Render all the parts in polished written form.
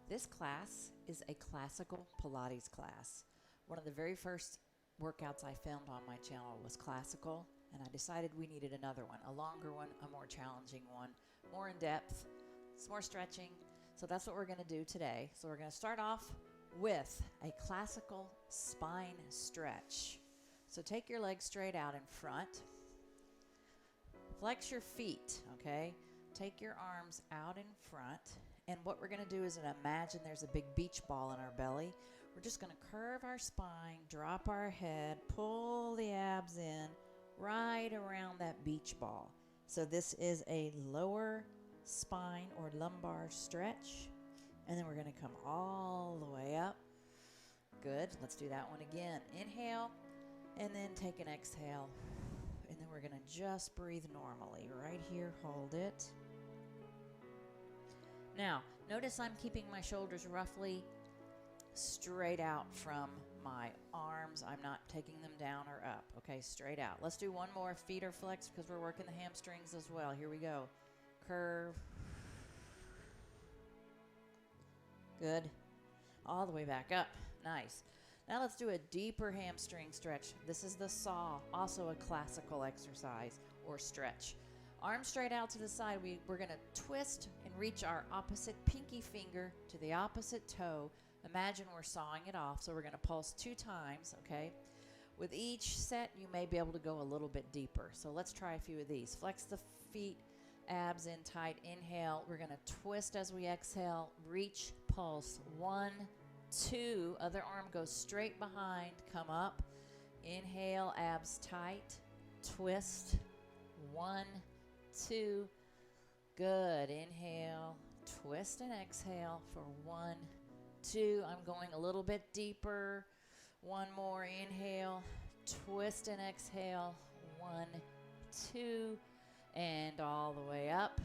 This class is a classical Pilates class. One of the very first workouts I filmed on my channel was classical, and I decided we needed another one, a longer one, a more challenging one, more in depth, it's more stretching. So that's what we're going to do today. So we're going to start off with a classical spine stretch. So take your legs straight out in front. Flex your feet, okay? Take your arms out in front. And what we're going to do is imagine there's a big beach ball in our belly. We're just going to curve our spine, drop our head, pull the abs in right around that beach ball. So this is a lower spine or lumbar stretch. And then we're going to come all the way up. Good. Let's do that one again. Inhale, and then take an exhale. And then we're going to just breathe normally. Right here, hold it. Now, notice I'm keeping my shoulders roughly straight out from my arms. I'm not taking them down or up. Okay, straight out. Let's do one more. Feet are flexed because we're working the hamstrings as well. Here we go. Curve. Good. All the way back up. Nice. Now let's do a deeper hamstring stretch. This is the saw, also a classical exercise or stretch. Arms straight out to the side. We're going to twist and reach our opposite pinky finger to the opposite toe. Imagine we're sawing it off. So we're going to pulse 2 times, okay? With each set, you may be able to go a little bit deeper. So let's try a few of these. Flex the feet, abs in tight. Inhale. We're going to twist as we exhale. Reach, pulse. 1, 2. Other arm goes straight behind. Come up. Inhale, abs tight. Twist. 1, 2. Good. Inhale, twist and exhale for 1, 2. I'm going a little bit deeper. One more. Inhale, twist and exhale. 1, 2, and all the way up.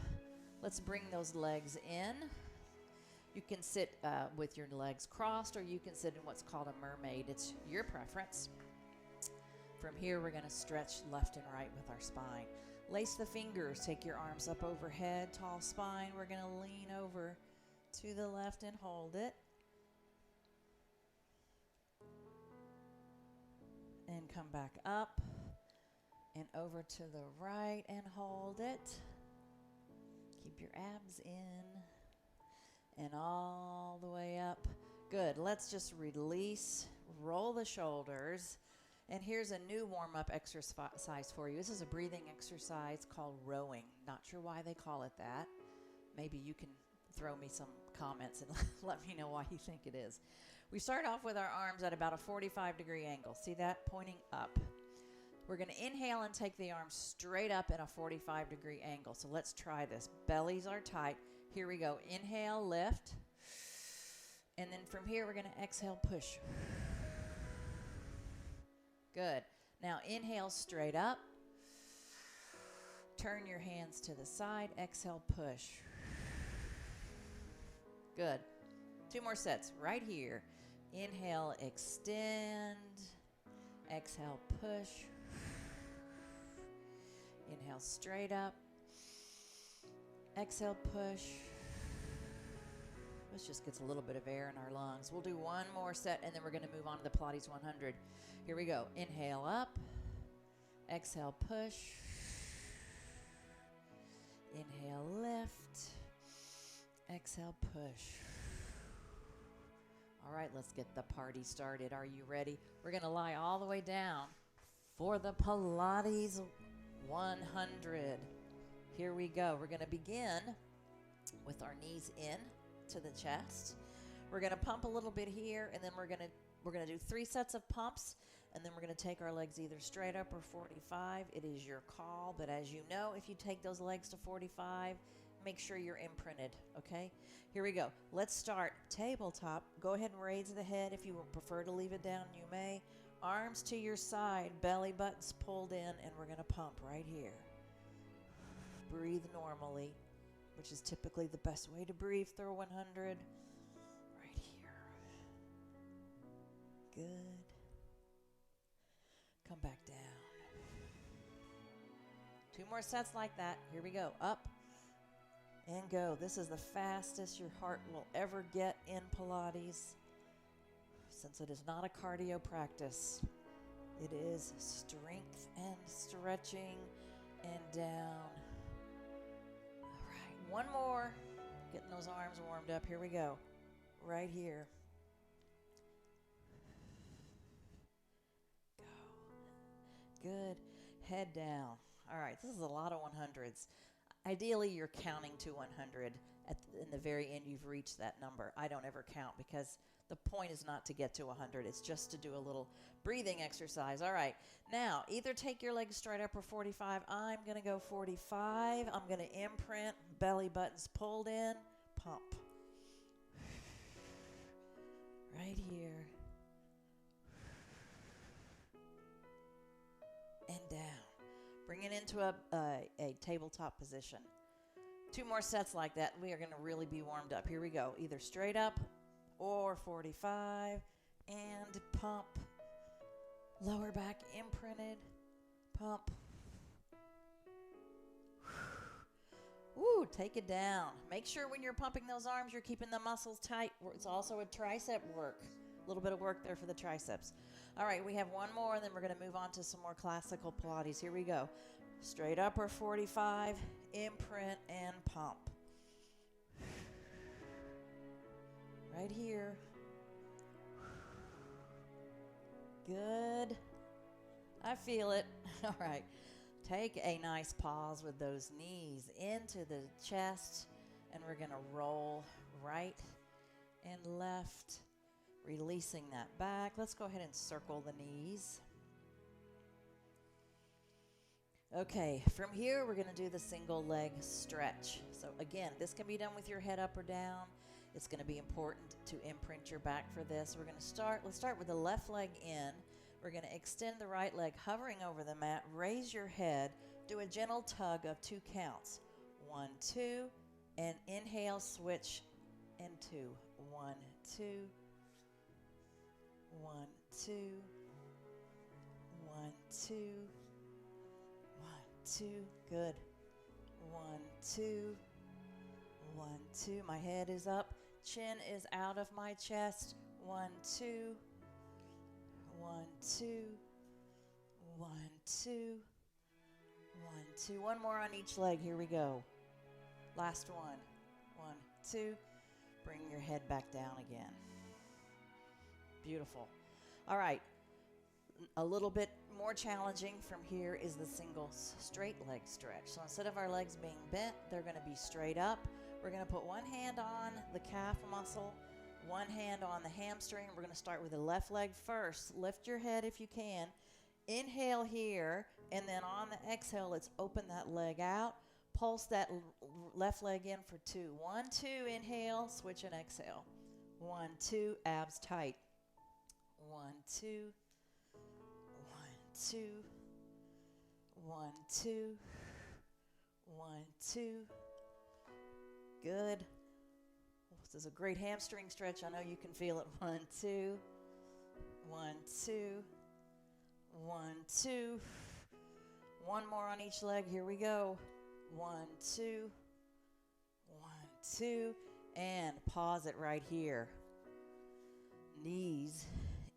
Let's bring those legs in. You can sit with your legs crossed, or you can sit in what's called a mermaid. It's your preference. From here, we're going to stretch left and right with our spine. Lace the fingers. Take your arms up overhead. Tall spine. We're going to lean over to the left and hold it. And come back up and over to the right and hold it. Keep your abs in and all the way up. Good. Let's just release. Roll the shoulders. And here's a new warm-up exercise for you. This is a breathing exercise called rowing. Not sure why they call it that. Maybe you can throw me some comments and let me know why you think it is. We start off with our arms at about a 45-degree angle. See that? Pointing up. We're going to inhale and take the arms straight up in a 45-degree angle. So let's try this. Bellies are tight. Here we go. Inhale, lift. And then from here, we're going to exhale, push. Good. Now inhale straight up. Turn your hands to the side. Exhale, push. Good. 2 more sets right here. Inhale, extend. Exhale, push. Inhale straight up. Exhale, push. This just gets a little bit of air in our lungs. We'll do one more set, and then we're going to move on to the Pilates 100. Here we go. Inhale up. Exhale, push. Inhale, lift. Exhale, push. All right, let's get the party started. Are you ready? We're going to lie all the way down for the Pilates 100. Here we go. We're going to begin with our knees in to the chest. We're going to pump a little bit here, and then we're going to do 3 sets of pumps, and then we're going to take our legs either straight up or 45. It is your call, but as you know, if you take those legs to 45, make sure you're imprinted, okay? Here we go. Let's start tabletop. Go ahead and raise the head. If you would prefer to leave it down, you may. Arms to your side, belly buttons pulled in, and we're going to pump right here. Breathe normally, which is typically the best way to breathe through 100. Right here. Good. Come back down. 2 more sets like that. Here we go. Up. and go. This is the fastest your heart will ever get in Pilates, since it is not a cardio practice. It is strength and stretching and down. All right, one more. Getting those arms warmed up. Here we go. Right here. Go. Good. Head down. All right, this is a lot of 100s. Ideally, you're counting to 100. In the very end, you've reached that number. I don't ever count because the point is not to get to 100. It's just to do a little breathing exercise. All right. Now, either take your legs straight up or 45. I'm going to go 45. I'm going to imprint, belly buttons pulled in, pump. Right here. And down. Bring it into a tabletop position. 2 more sets like that. We are going to really be warmed up. Here we go. Either straight up or 45 and pump. Lower back imprinted. Pump. Woo, take it down. Make sure when you're pumping those arms, you're keeping the muscles tight. It's also a tricep work. A little bit of work there for the triceps. All right, we have one more, and then we're going to move on to some more classical Pilates. Here we go. Straight up or 45, imprint and pump. Right here. Good. I feel it. All right. Take a nice pause with those knees into the chest, and we're going to roll right and left, releasing that back. Let's go ahead and circle the knees. Okay, from here we're going to do the single leg stretch. So again, this can be done with your head up or down. It's going to be important to imprint your back for this. We're going to let's start with the left leg in. We're going to extend the right leg, hovering over the mat. Raise your head. Do a gentle tug of 2 counts. 1, 2, and inhale, switch, and 2. 1, 2, 1, 2, 1, 2, 1, 2. Good. 1, 2, 1, 2. My head is up. Chin is out of my chest. 1, 2. 1, 2, 1, 2, 1, 2. One more on each leg. Here we go. Last one. 1, 2. Bring your head back down again. Beautiful. All right. A little bit more challenging from here is the single straight leg stretch. So instead of our legs being bent, they're going to be straight up. We're going to put one hand on the calf muscle, one hand on the hamstring. We're going to start with the left leg first. Lift your head if you can. Inhale here, and then on the exhale, let's open that leg out. Pulse that left leg in for 2. 1, 2, inhale, switch and exhale. 1, 2, abs tight. 1, 2, 1, 2, 1, 2, 1, 2. Good. This is a great hamstring stretch. I know you can feel it. 1, 2, 1, 2, 1, 2. One more on each leg. Here we go. 1, 2, 1, 2, and pause it right here. Knees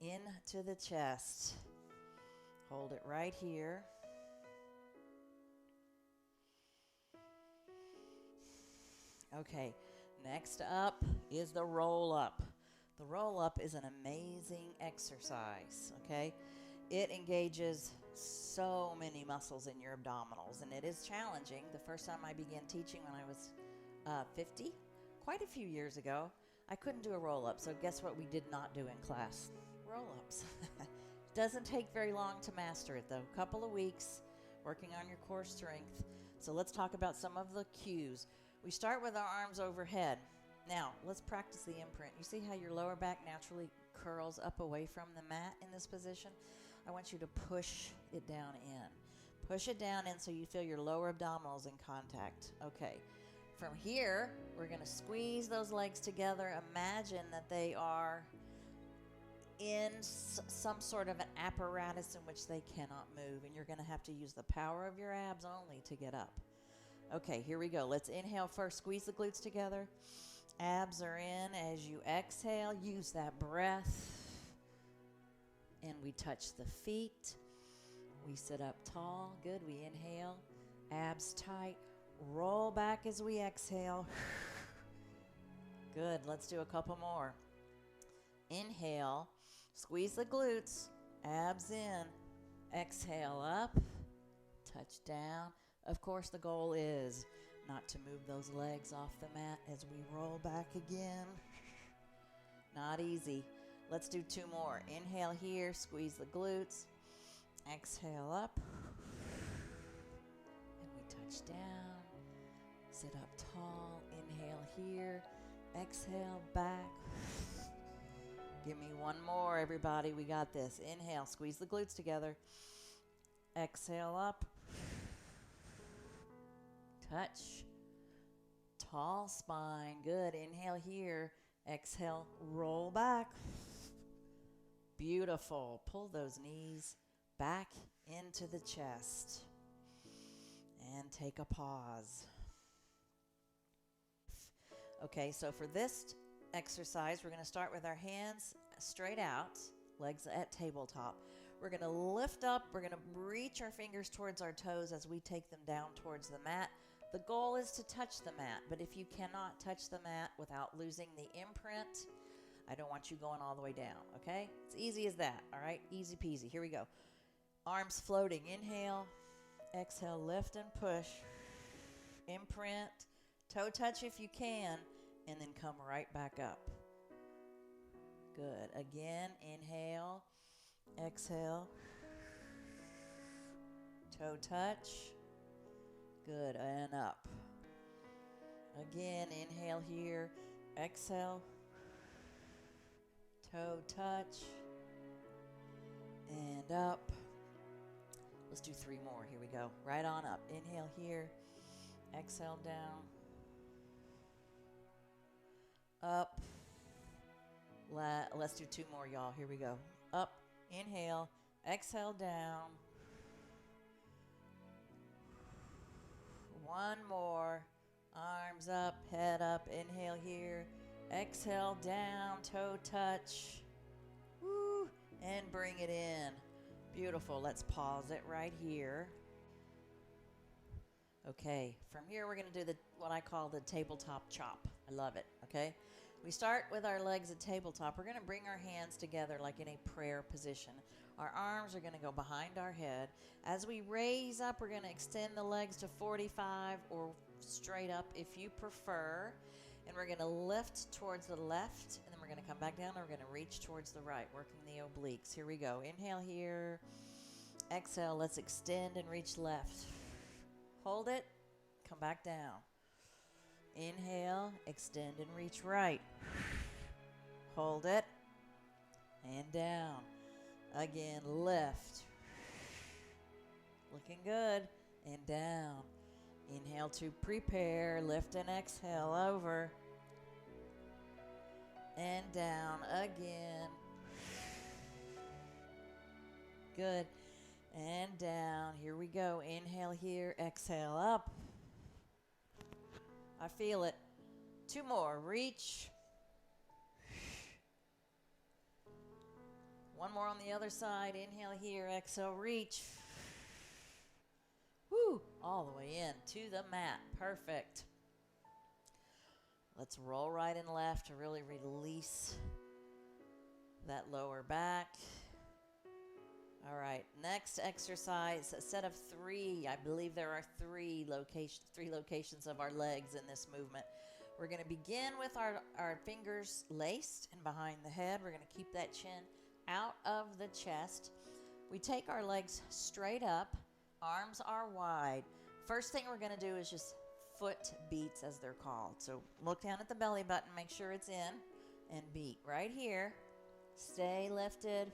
into the chest. Hold it right here. Okay. Next up is the roll up. The roll up is an amazing exercise, okay? It engages so many muscles in your abdominals, and it is challenging. The first time I began teaching when I was 50, quite a few years ago, I couldn't do a roll up. So guess what we did not do in class? Roll ups. Doesn't take very long to master it though. A couple of weeks working on your core strength. So let's talk about some of the cues. We start with our arms overhead. Now, let's practice the imprint. You see how your lower back naturally curls up away from the mat in this position? I want you to push it down in. Push it down in so you feel your lower abdominals in contact. Okay. From here, we're going to squeeze those legs together. Imagine that they are in some sort of an apparatus in which they cannot move, and you're going to have to use the power of your abs only to get up. Okay, here we go. Let's inhale first. Squeeze the glutes together. Abs are in. As you exhale, use that breath. And we touch the feet. We sit up tall. Good. We inhale. Abs tight. Roll back as we exhale. Good. Let's do a couple more. Inhale. Squeeze the glutes. Abs in. Exhale up. Touch down. Of course, the goal is not to move those legs off the mat as we roll back again. Not easy. Let's do 2 more. Inhale here, squeeze the glutes. Exhale up. And we touch down. Sit up tall. Inhale here. Exhale back. Give me 1 more, everybody. We got this. Inhale, squeeze the glutes together. Exhale up. Touch. Tall spine. Good. Inhale here. Exhale. Roll back. Beautiful. Pull those knees back into the chest. And take a pause. Okay, so for this exercise, we're going to start with our hands straight out, legs at tabletop. We're going to lift up. We're going to reach our fingers towards our toes as we take them down towards the mat. The goal is to touch the mat, but if you cannot touch the mat without losing the imprint, I don't want you going all the way down, okay? It's easy as that, all right? Easy peasy. Here we go. Arms floating. Inhale. Exhale, lift and push. Imprint. Toe touch if you can, and then come right back up. Good. Again, inhale. Exhale. Toe touch. Good, and up. Again, inhale here. Exhale. Toe touch. And up. Let's do 3 more. Here we go. Right on up. Inhale here. Exhale down. Up. Let's do 2 more, y'all. Here we go. Up. Inhale. Exhale down. 1 more. Arms up, head up. Inhale here. Exhale down, toe touch. Woo. And bring it in. Beautiful. Let's pause it right here. Okay, from here we're going to do what I call the tabletop chop. I love it, okay? We start with our legs at tabletop. We're going to bring our hands together like in a prayer position. Our arms are going to go behind our head. As we raise up, we're going to extend the legs to 45 or straight up if you prefer. And we're going to lift towards the left, and then we're going to come back down, and we're going to reach towards the right, working the obliques. Here we go. Inhale here. Exhale. Let's extend and reach left. Hold it. Come back down. Inhale. Extend and reach right. Hold it. And down. Again, lift. Looking good. And down. Inhale to prepare. Lift and exhale over. And down again. Good. And down. Here we go. Inhale here. Exhale up. I feel it. 2 more. Reach. 1 more on the other side. Inhale here. Exhale. Reach. Woo! All the way in to the mat. Perfect. Let's roll right and left to really release that lower back. All right, next exercise, a set of 3. I believe there are 3 locations of our legs in this movement. We're going to begin with our fingers laced and behind the head. We're going to keep that chin out of the chest. We take our legs straight up. Arms are wide. First thing we're going to do is just foot beats, as they're called. So look down at the belly button, make sure it's in, and beat right here. Stay lifted.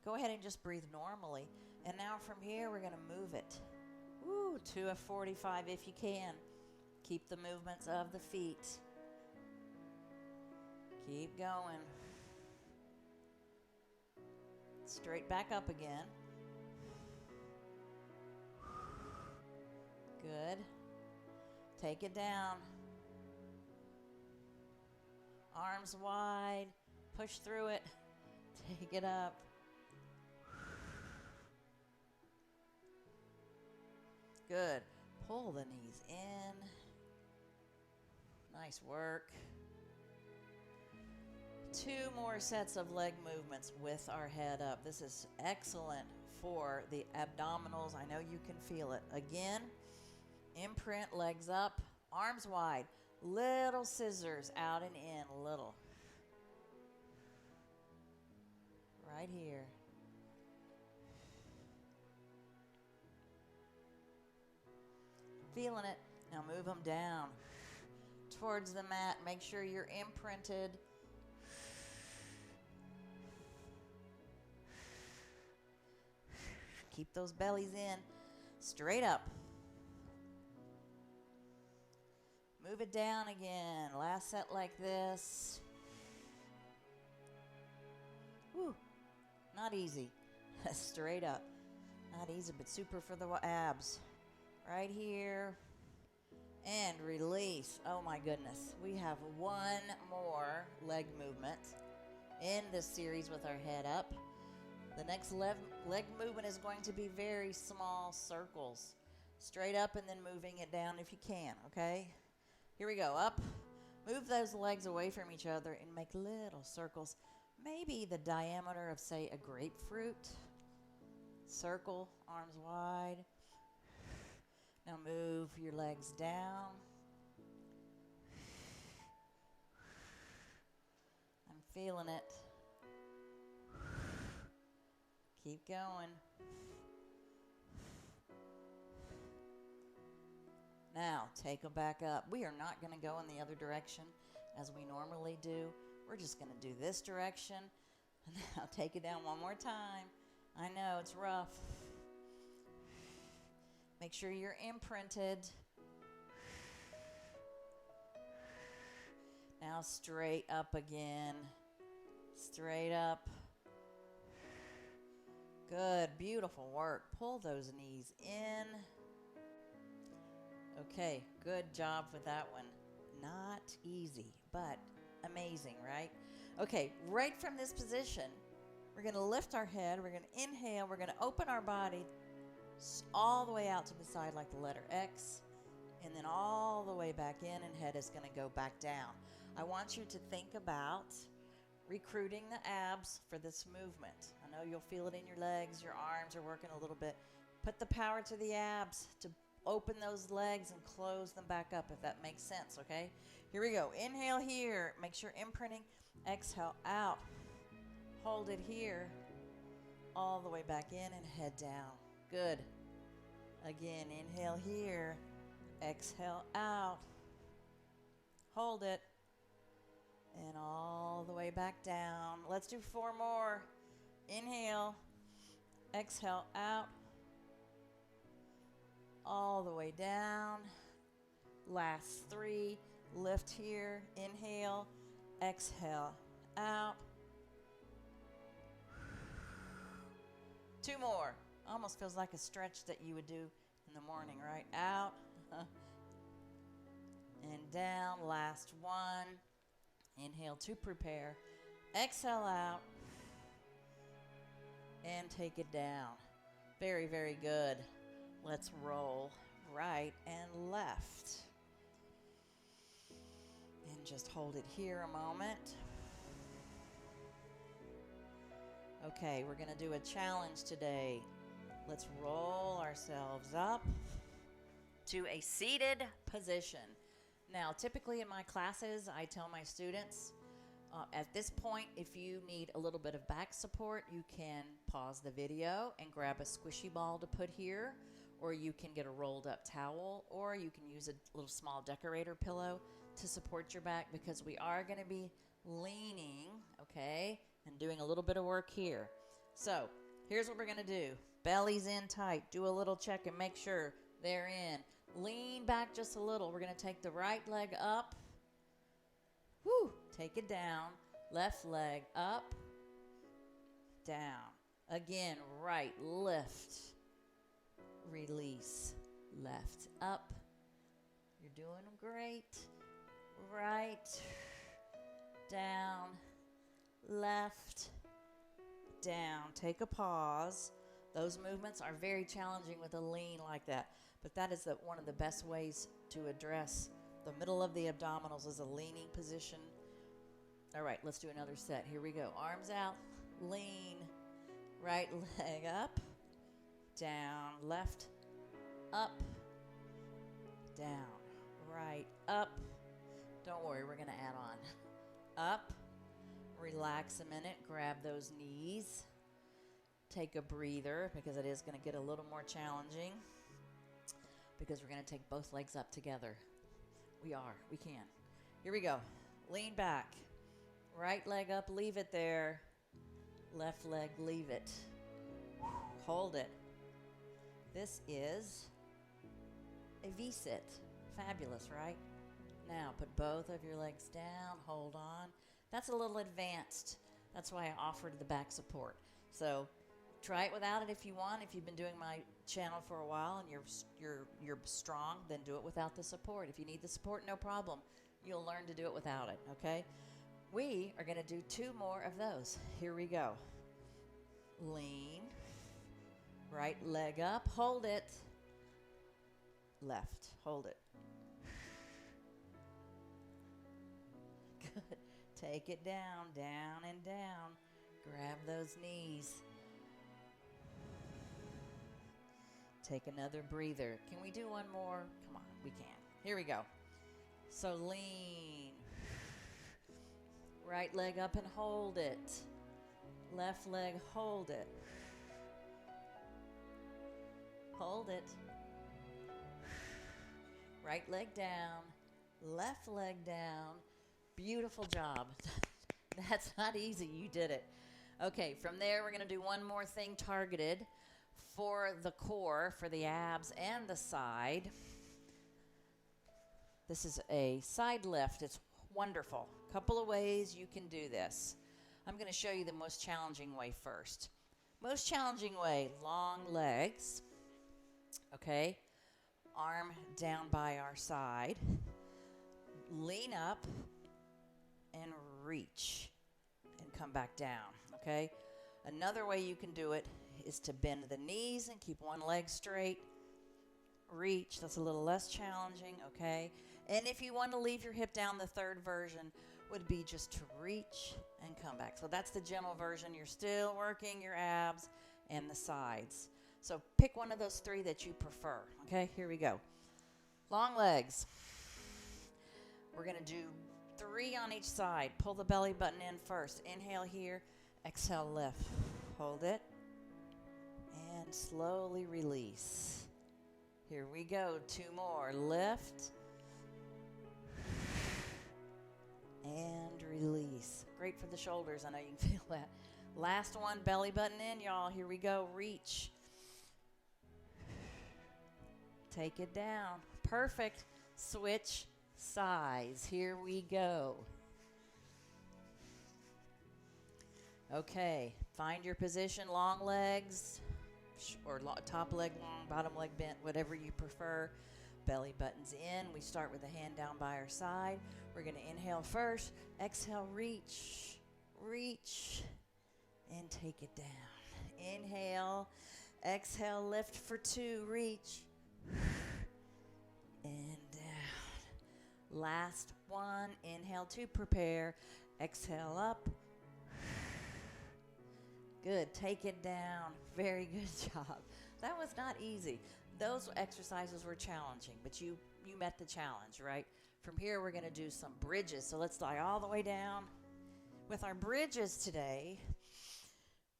Go ahead and just breathe normally. And now from here, we're going to move it. Woo, to a 45 if you can. Keep the movements of the feet. Keep going. Straight back up again. Good. Take it down. Arms wide. Push through it. Take it up. Good. Pull the knees in. Nice work. 2 more sets of leg movements with our head up. This is excellent for the abdominals. I know you can feel it. Again, imprint, legs up, arms wide. Little scissors out and in, little. Right here. Feeling it. Now move them down towards the mat. Make sure you're imprinted. Keep those bellies in. Straight up. Move it down again. Last set like this. Woo. Not easy. Straight up. Not easy, but super for the abs. Right here. And release. Oh my goodness. We have 1 more leg movement in this series with our head up. The next leg movement is going to be very small circles. Straight up and then moving it down if you can, okay? Here we go. Up. Move those legs away from each other and make little circles. Maybe the diameter of, say, a grapefruit. Circle, arms wide. Now move your legs down. I'm feeling it. Keep going. Now, take them back up. We are not going to go in the other direction as we normally do. We're just going to do this direction. Now, take it down one more time. I know, it's rough. Make sure you're imprinted. Now, straight up again. Straight up. Good, beautiful work. Pull those knees in. Okay, good job with that one. Not easy, but amazing, right? Okay, right from this position, we're going to lift our head. We're going to inhale. We're going to open our body all the way out to the side like the letter X, and then all the way back in, and head is going to go back down. I want you to think about recruiting the abs for this movement. I know you'll feel it in your legs. Your arms are working a little bit. Put the power to the abs to open those legs and close them back up, if that makes sense, okay? Here we go. Inhale here. Make sure imprinting. Exhale out. Hold it here. All the way back in and head down. Good. Again, inhale here. Exhale out. Hold it. And all the way back down. Let's do 4 more. Inhale. Exhale out. All the way down. Last 3. Lift here. Inhale. Exhale out. 2 more. Almost feels like a stretch that you would do in the morning, right? Out. And down. Last 1. Inhale to prepare. Exhale out. And take it down. Very, very good. Let's roll right and left. And just hold it here a moment. Okay, we're going to do a challenge today. Let's roll ourselves up to a seated position. Now, typically in my classes, I tell my students, at this point, if you need a little bit of back support, you can pause the video and grab a squishy ball to put here, or you can get a rolled up towel, or you can use a little small decorator pillow to support your back, because we are going to be leaning, okay, and doing a little bit of work here. So here's what we're going to do. Belly's in tight. Do a little check and make sure they're in. Lean back just a little. We're going to take the right leg up. Woo! Take it down. Left leg up. Down. Again, right. Lift. Release. Left up. You're doing great. Right, down, left, down. Take a pause. Those movements are very challenging with a lean like that, but that is one of the best ways to address the middle of the abdominals is a leaning position. All right, let's do another set. Here we go. Arms out, lean, right leg up, down, left, up, down, right, up. Don't worry, we're going to add on. Up, relax a minute, grab those knees. Take a breather because it is going to get a little more challenging because we're going to take both legs up together. We can. Here we go. Lean back. Right leg up, leave it there. Left leg, leave it. Hold it. This is a V-sit. Fabulous, right? Now, put both of your legs down, hold on. That's a little advanced. That's why I offered the back support. So try it without it if you want. If you've been doing my channel for a while and you're strong, then do it without the support. If you need the support, no problem. You'll learn to do it without it, okay? We are going to do 2 more of those. Here we go. Lean. Right leg up. Hold it. Left. Hold it. Good. Take it down, down and down. Grab those knees. Take another breather. Can we do one more? Come on, we can. Here we go. So lean. Right leg up and hold it. Left leg, hold it. Hold it. Right leg down. Left leg down. Beautiful job. That's not easy. You did it. Okay, from there, we're going to do one more thing targeted for the core, for the abs and the side. This is a side lift. It's wonderful. Couple of ways you can do this. I'm going to show you the most challenging way first. Most challenging way, long legs. Okay, arm down by our side. Lean up and reach and come back down, okay? Another way you can do it is to bend the knees and keep one leg straight. Reach, that's a little less challenging, okay? And if you want to leave your hip down, the third version would be just to reach and come back. So that's the gentle version. You're still working your abs and the sides. So pick one of those 3 that you prefer, okay? Here we go. Long legs. We're going to do 3 on each side. Pull the belly button in first. Inhale here. Exhale, lift. Hold it. And slowly release. Here we go. 2 more. Lift. And release. Great for the shoulders. I know you can feel that. Last one. Belly button in, y'all. Here we go. Reach. Take it down. Perfect. Switch sides. Here we go. Okay, find your position, long legs, or top leg long, bottom leg bent, whatever you prefer. Belly buttons in. We start with the hand down by our side. We're going to inhale first. Exhale, reach, reach, and take it down. Inhale. Exhale, lift for 2, reach, and down. Last one. Inhale to prepare. Exhale up. Good. Take it down. Very good job. That was not easy. Those exercises were challenging, but you met the challenge, right? From here, we're going to do some bridges. So let's lie all the way down. With our bridges today,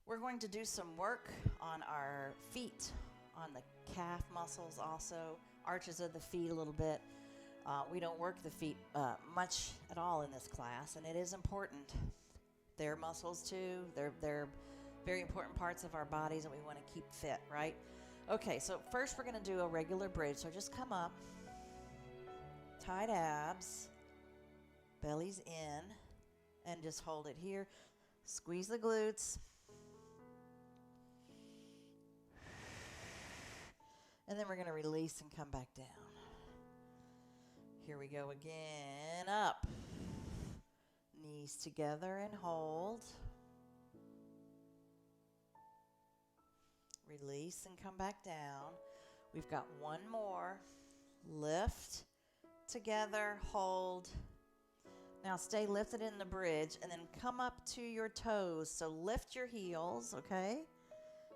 we're going to do some work on our feet, on the calf muscles also, arches of the feet a little bit. We don't work the feet much at all in this class, and it is important. They're muscles too. They're very important parts of our bodies that we want to keep fit, right? Okay, so first we're going to do a regular bridge. So just come up, tight abs, belly's in, and just hold it here. Squeeze the glutes. And then we're going to release and come back down. Here we go again. Up. Knees together and hold. Release and come back down. We've got one more. Lift, together, hold. Now stay lifted in the bridge and then come up to your toes. So lift your heels, okay?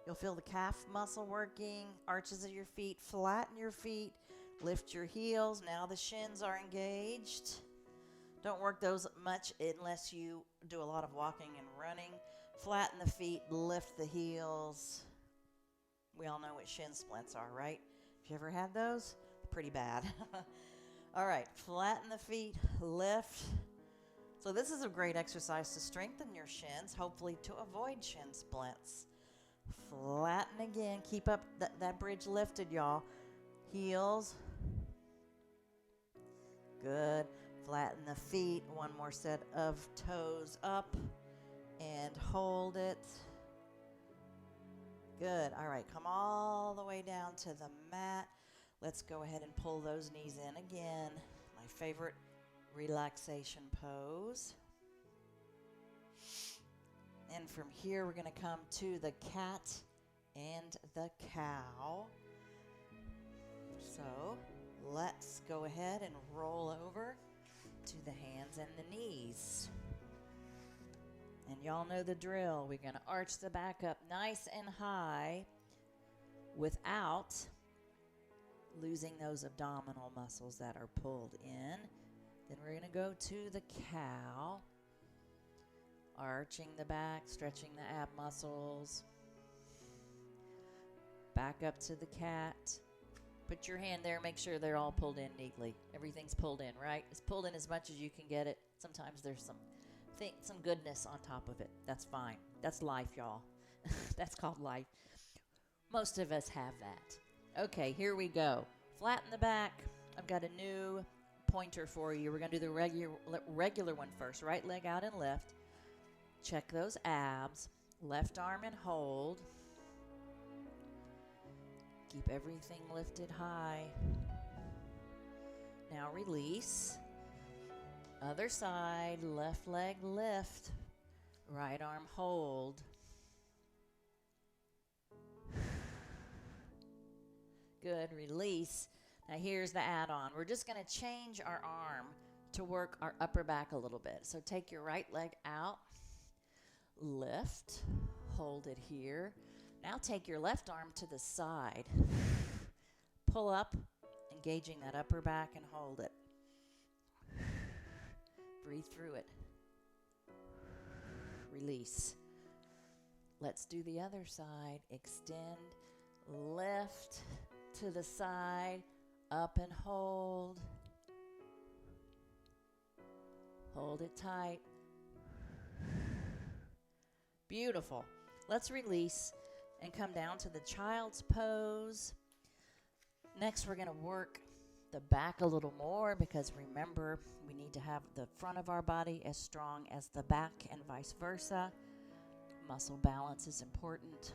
You'll feel the calf muscle working, arches of your feet, flatten your feet, lift your heels. Now the shins are engaged. Don't work those much unless you do a lot of walking and running. Flatten the feet, lift the heels. We all know what shin splints are, right? If you ever had those, pretty bad. All right, flatten the feet, lift. So this is a great exercise to strengthen your shins, hopefully to avoid shin splints. Flatten again. Keep up that bridge lifted, y'all. Heels. Good. Flatten the feet. One more set of toes up and hold it. Good. All right, come all the way down to the mat. Let's go ahead and pull those knees in again. My favorite relaxation pose. And from here, we're going to come to the cat and the cow. So let's go ahead and roll over to the hands and the knees. And y'all know the drill. We're going to arch the back up nice and high without losing those abdominal muscles that are pulled in. Then we're going to go to the cow, arching the back, stretching the ab muscles. Back up to the cat. Put your hand there, make sure they're all pulled in neatly. Everything's pulled in, right? It's pulled in as much as you can get it. Sometimes there's some goodness on top of it. That's fine. That's life, y'all. That's called life. Most of us have that. Okay, here we go. Flatten the back. I've got a new pointer for you. We're going to do the regular one first. Right leg out and lift. Check those abs. Left arm and hold. Keep everything lifted high. Now release. Other side, left leg lift. Right arm hold. Good, release. Now here's the add-on. We're just going to change our arm to work our upper back a little bit. So take your right leg out, lift, hold it here. Now take your left arm to the side. Pull up, engaging that upper back and hold it. Breathe through it. Release. Let's do the other side. Extend, lift to the side, up and hold. Hold it tight. Beautiful. Let's release and come down to the child's pose. Next, we're going to work the back a little more because remember, we need to have the front of our body as strong as the back and vice versa. Muscle balance is important.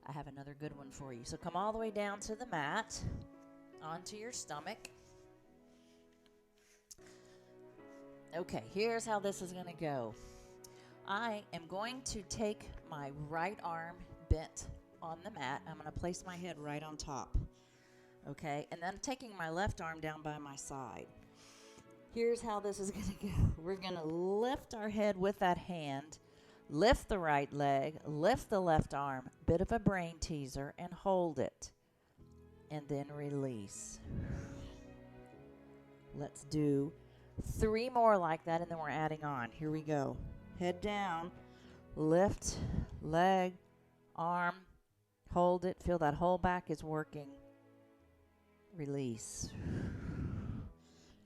I have another good one for you. So come all the way down to the mat, onto your stomach. Okay, here's how this is going to go. I am going to take my right arm bent on the mat. I'm going to place my head right on top. Okay, and then taking my left arm down by my side. Here's how this is going to go. We're going to lift our head with that hand, lift the right leg, lift the left arm, bit of a brain teaser, and hold it. And then release. Let's do 3 more like that, and then we're adding on. Here we go. Head down, lift, leg, arm, hold it. Feel that whole back is working. Release.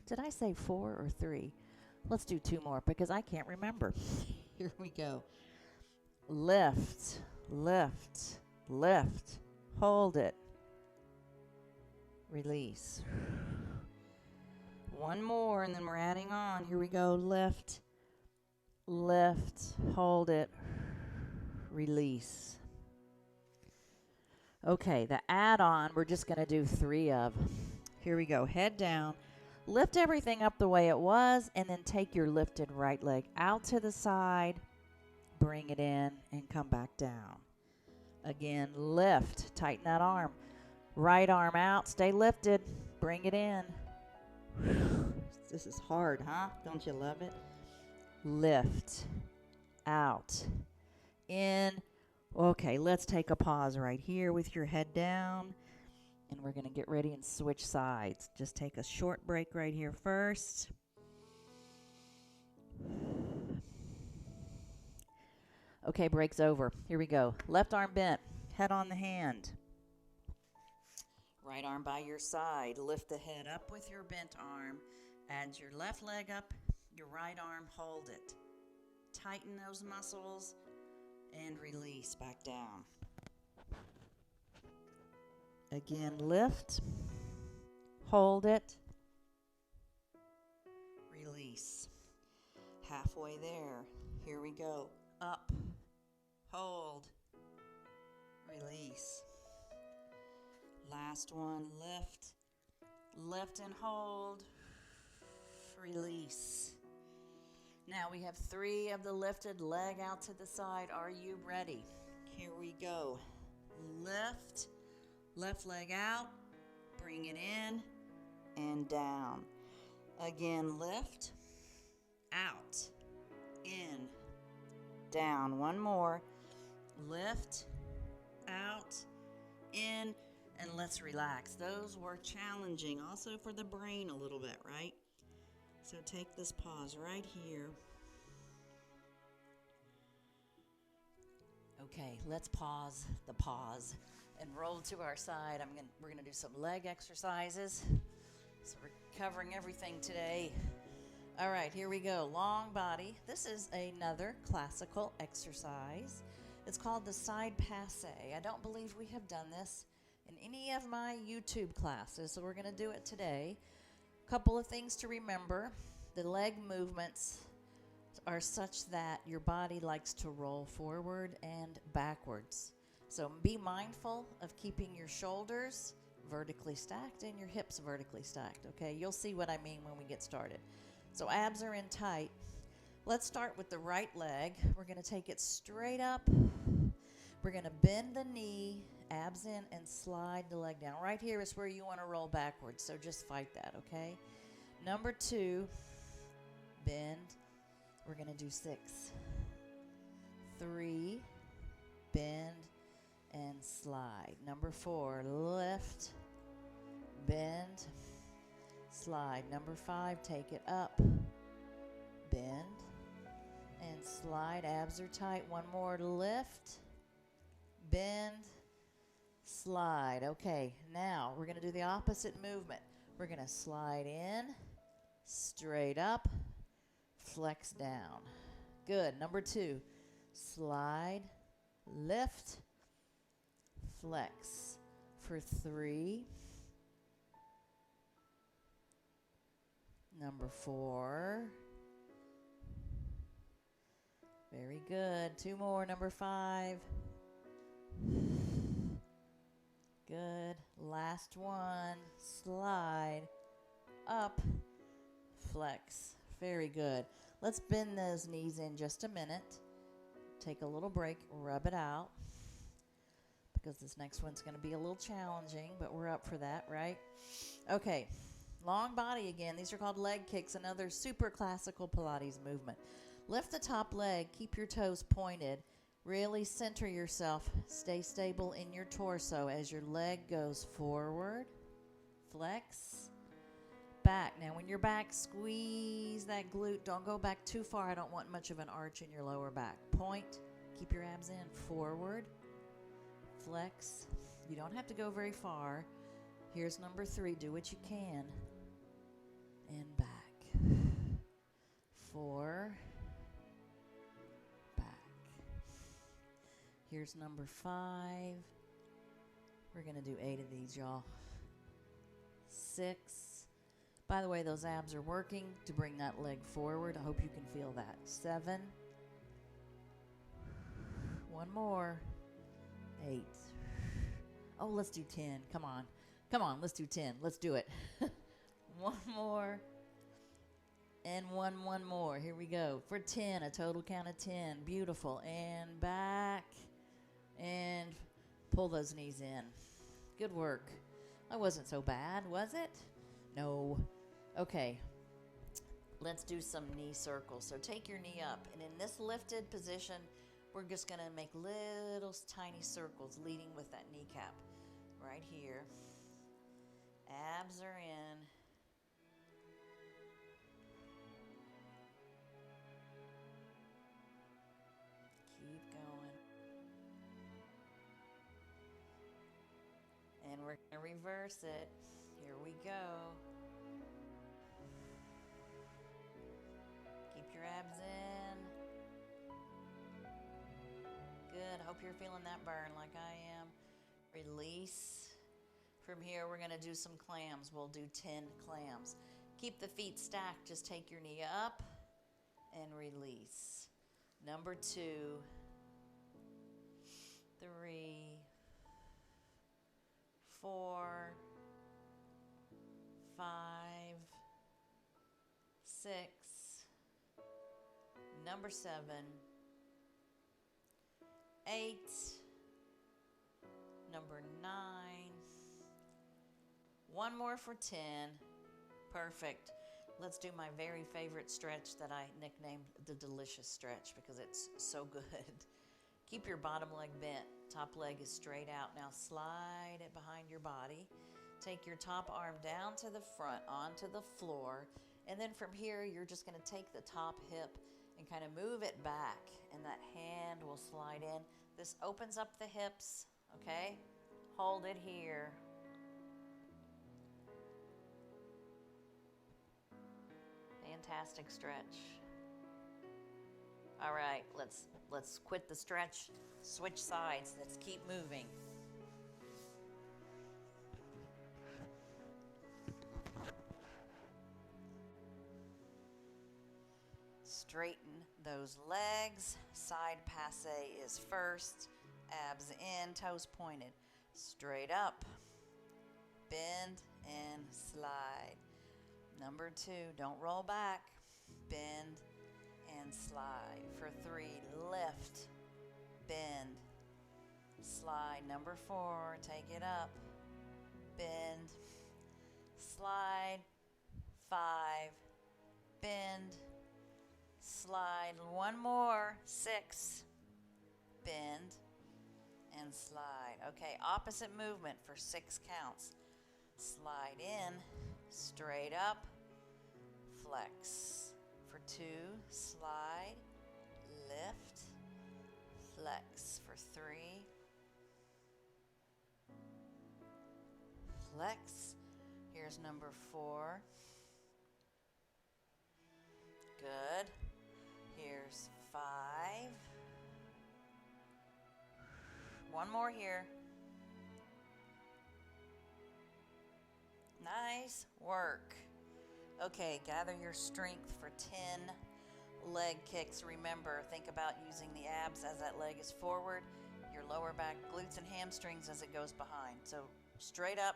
Did I say 4 or 3? Let's do 2 more because I can't remember. Here we go. Lift, lift, lift. Hold it. Release. 1 more and then we're adding on. Here we go. Lift, lift, hold it. Release. Okay, the add-on we're just going to do 3 of. Here we go. Head down. Lift everything up the way it was, and then take your lifted right leg out to the side. Bring it in and come back down. Again, lift. Tighten that arm. Right arm out. Stay lifted. Bring it in. This is hard, huh? Don't you love it? Lift. Out. In. Okay, let's take a pause right here with your head down. And we're going to get ready and switch sides. Just take a short break right here first. Okay, break's over. Here we go. Left arm bent. Head on the hand. Right arm by your side. Lift the head up with your bent arm. Add your left leg up. Your right arm, hold it. Tighten those muscles and release back down. Again, lift, hold it, release. Halfway there. Here we go. Up, hold, release. Last one, lift and hold, release. Now we have 3 of the lifted leg out to the side. Are you ready? Here we go. Lift. Left leg out, bring it in, and down. Again, lift, out, in, down. One more. Lift, out, in, and let's relax. Those were challenging, also for the brain a little bit, right? So take this pause right here. Okay, let's pause the pause and roll to our side. We're gonna do some leg exercises. So we're covering everything today. All right, here we go. Long body. This is another classical exercise. It's called the side passe. I don't believe we have done this in any of my YouTube classes, so we're gonna do it today. Couple of things to remember. The leg movements are such that your body likes to roll forward and backwards. So be mindful of keeping your shoulders vertically stacked and your hips vertically stacked, okay? You'll see what I mean when we get started. So abs are in tight. Let's start with the right leg. We're going to take it straight up. We're going to bend the knee, abs in, and slide the leg down. Right here is where you want to roll backwards, so just fight that, okay? Number 2, bend. We're going to do 6. 3, bend, and slide. Number 4, lift, bend, slide. Number 5, take it up, bend, and slide. Abs are tight. One more, lift, bend, slide. Okay, now we're going to do the opposite movement. We're going to slide in, straight up, flex down. Good. Number 2, slide, lift, flex. For 3, number 4, very good. 2 more. Number 5, good. Last one, slide, up, flex. Very good. Let's bend those knees in just a minute. Take a little break, rub it out, because this next one's going to be a little challenging, but we're up for that, right? Okay, long body again. These are called leg kicks, another super classical Pilates movement. Lift the top leg, keep your toes pointed, really center yourself, stay stable in your torso as your leg goes forward, flex, back. Now when you're back, squeeze that glute. Don't go back too far. I don't want much of an arch in your lower back. Point, keep your abs in, forward, flex. You don't have to go very far. Here's number 3. Do what you can. And back. 4. Back. Here's number 5. We're going to do 8 of these, y'all. 6. By the way, those abs are working to bring that leg forward. I hope you can feel that. 7. One more. 8. Oh, let's do 10. Come on. Come on, let's do 10. Let's do it. One more. And one more. Here we go. For 10, a total count of 10. Beautiful. And back. And pull those knees in. Good work. That wasn't so bad, was it? No. Okay. Let's do some knee circles. So take your knee up. And in this lifted position, we're just going to make little tiny circles leading with that kneecap. Right here. Abs are in. Keep going. And we're going to reverse it. Here we go. Keep your abs in. Good. Hope you're feeling that burn like I am. Release. From here, we're going to do some clams. We'll do 10 clams. Keep the feet stacked. Just take your knee up and release. Number 2, 3, 4, 5, 6, number 7, 8, number 9, one more for 10. Perfect. Let's do my very favorite stretch that I nicknamed the delicious stretch because it's so good. Keep your bottom leg bent. Top leg is straight out. Now slide it behind your body. Take your top arm down to the front onto the floor. And then from here, you're just going to take the top hip and kind of move it back. And that hand will slide in. This opens up the hips, okay? Hold it here. Fantastic stretch. All right, let's quit the stretch, switch sides. Let's keep moving. Straighten those legs. Side passe is first. Abs in, toes pointed. Straight up. Bend and slide. Number 2, don't roll back. Bend and slide. For 3, lift, bend, slide. Number 4, take it up, bend, slide. 5, bend, slide. One more, 6, bend and slide. Okay, opposite movement for 6 counts. Slide in, straight up, flex. For 2, slide, lift, flex. For 3, flex. Here's number 4. Good. Here's 5. One more here. Nice work. Okay, gather your strength for 10 leg kicks. Remember, think about using the abs as that leg is forward, your lower back, glutes, and hamstrings as it goes behind. So straight up,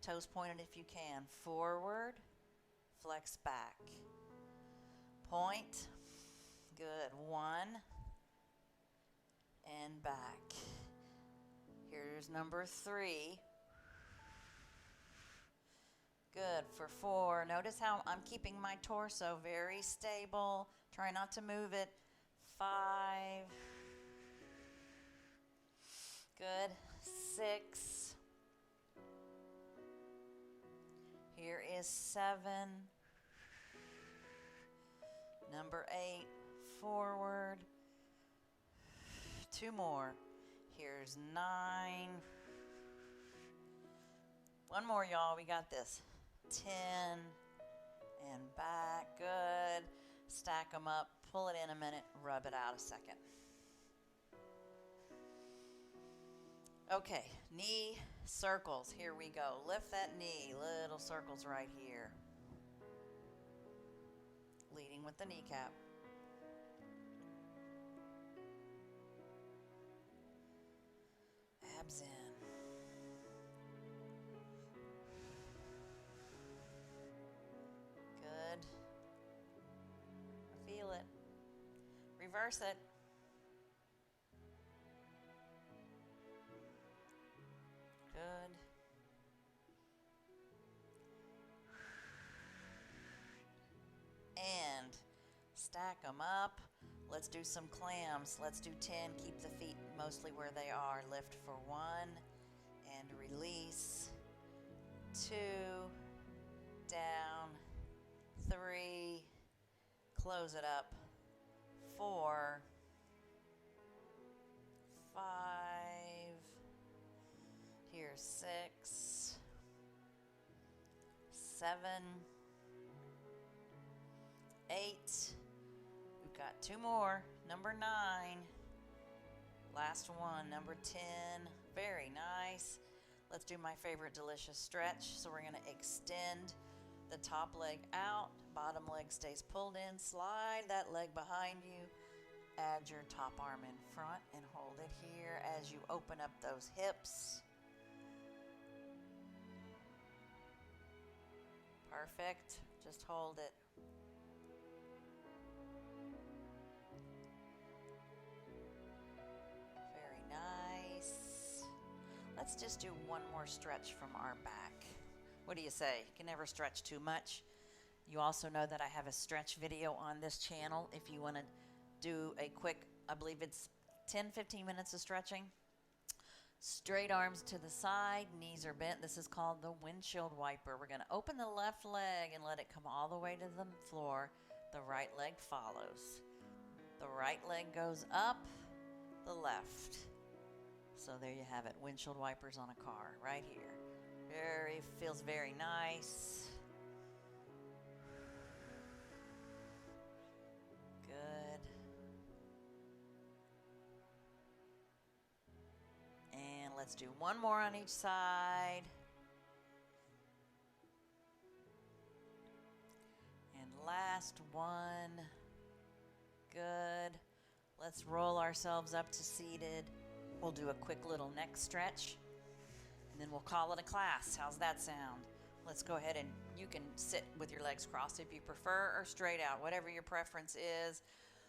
toes pointed if you can. Forward, flex back. Point. Good. 1 and back. Here's number 3. Good. For 4, notice how I'm keeping my torso very stable. Try not to move it. 5. Good. 6. Here is 7. Number 8, forward. 2 more. Here's 9. One more, y'all. We got this. 10 and back. Good. Stack them up. Pull it in a minute. Rub it out a second. Okay, knee circles. Here we go. Lift that knee. Little circles right here. Leading with the kneecap. Abs in. reverse it. Good. And stack them up. Let's do some clams. Let's do 10. Keep the feet mostly where they are. Lift for 1 and release. 2, down. 3, close it up. 4, 5, here's 6, 7, 8, we've got 2 more, number 9, last one, number 10, very nice. Let's do my favorite delicious stretch. So we're going to extend the top leg out, bottom leg stays pulled in, slide that leg behind you, add your top arm in front and hold it here as you open up those hips. Perfect, just hold it. Very nice. Let's just do one more stretch from our back. What do you say? You can never stretch too much. You also know that I have a stretch video on this channel if you want to do a quick, I believe it's 10-15 minutes of stretching. Straight arms to the side, knees are bent. This is called the windshield wiper. We're going to open the left leg and let it come all the way to the floor. The right leg follows. The right leg goes up, the left. So there you have it, windshield wipers on a car right here. Feels very nice. Good. And let's do one more on each side. And last one. Good. Let's roll ourselves up to seated. We'll do a quick little neck stretch. And then we'll call it a class. How's that sound? Let's go ahead and you can sit with your legs crossed if you prefer, or straight out, whatever your preference is.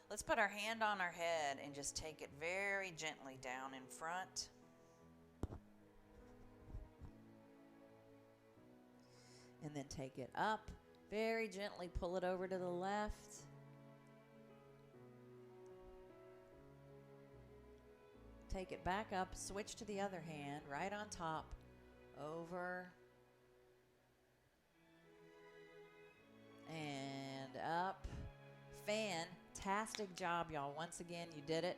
Let's put our hand on our head and just take it very gently down in front. And then take it up, very gently pull it over to the left. Take it back up, switch to the other hand, right on top, over, and up. Fantastic job, y'all. Once again, you did it.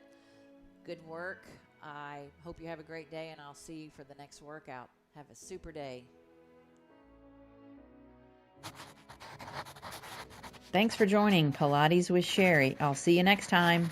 Good work. I hope you have a great day, and I'll see you for the next workout. Have a super day. Thanks for joining Pilates with Sherry. I'll see you next time.